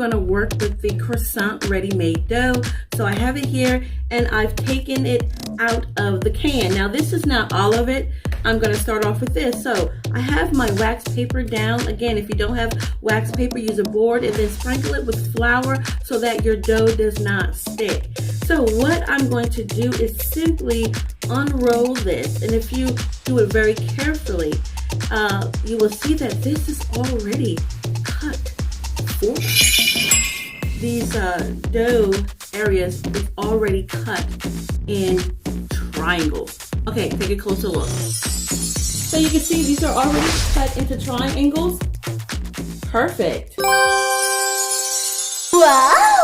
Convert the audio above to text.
going to work with the croissant ready-made dough. So I have it here and I've taken it out of the can. Now this is not all of it. I'm going to start off with this. So I have my wax paper down. Again, if you don't have wax paper, use a board and then sprinkle it with flour so that your dough does not stick. So what I'm going to do is simply unroll this, and if you do it very carefully, you will see that this is already cut. These dough areas is already cut in triangles. Okay, take a closer look. So you can see these are already cut into triangles. Perfect. Wow!